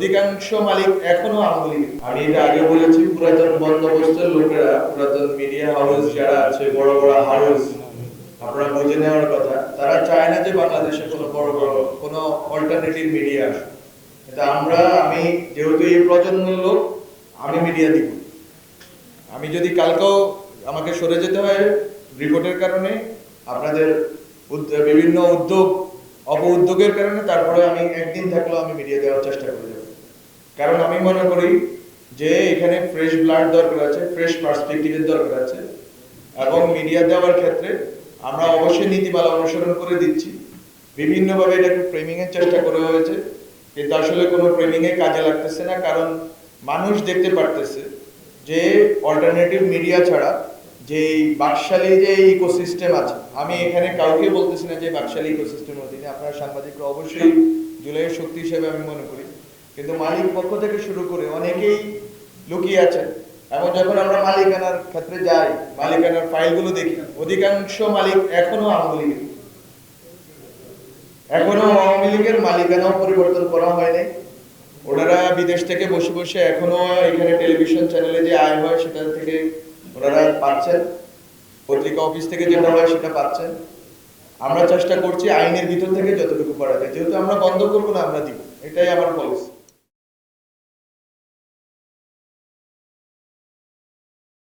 অধিকাংশ মালিক এখনো আওয়ামী লীগ। আমি এটা আগে বলেছি, পুরাতন বন্দোবস্তের লোকেরা, পুরাতন মিডিয়া হাউস যারা আছে, বড় বড় হাউস, আপনারা বুঝে নেওয়ার কথা, তারা চায় না যে বাংলাদেশে কোনো বড় বড় কোনো অল্টারনেটিভ মিডিয়া আসে। কিন্তু আমি যেহেতু এই প্রজন্মের লোক, আমি মিডিয়া দিব। আমি যদি কালকেও আমাকে সরে যেতে হয় রিপোর্টের কারণে, আপনাদের বিভিন্ন উদ্যোগের কারণে, তারপরে আমি একদিন থাকলেও আমি মিডিয়া দেওয়ার চেষ্টা করে যাব। কারণ আমি মনে করি যে এখানে ফ্রেশ ব্লাড দরকার আছে, ফ্রেশ পার্সপেক্টিভের দরকার আছে, এবং মিডিয়া দেওয়ার ক্ষেত্রে আমরা অবশ্যই নীতিমালা অনুসরণ করে দিচ্ছি। বিভিন্নভাবে এটাকে ফ্রেমিং এর চেষ্টা করা হয়েছে, কিন্তু আসলে কোনো ফ্রেমিং এ কাজে লাগতেছে না। কারণ মানুষ দেখতে পারতেছে যে অল্টারনেটিভ মিডিয়া ছাড়া যে বাকশালী যে ইকোসিস্টেম আছে, আমি এখানে কাউকে বলতেছি না যে বাকশালী ইকোসিস্টেমের অধীনে, আপনারা সাংবাদিকরা অবশ্যই জুলাইয়ের শক্তি হিসেবে আমি মনে করি, কিন্তু মালিক পক্ষ থেকে শুরু করে অনেকেই লুকিয়ে আছে। এবং যখন আমরা মালিকানার ক্ষেত্রে যাই, মালিকানার ফাইলগুলো দেখি, অধিকাংশ মালিক এখনো আওয়ামী লীগের। এখনো আওয়ামী লীগের মালিকানাও পরিবর্তন করা হয়নি। ওনারা বিদেশ থেকে বসে বসে এখনো এখানে টেলিভিশন চ্যানেলে যে আয় হয় সেটা থেকে ওনারা পাচ্ছেন, পত্রিকা অফিস থেকে যেটা হয় সেটা পাচ্ছেন। আমরা চেষ্টা করছি আইনের ভিতর থেকে যতটুকু পারা যায়, যেহেতু আমরা বন্ধ করবো না, আমরা দিব, এটাই আমার পলিসি।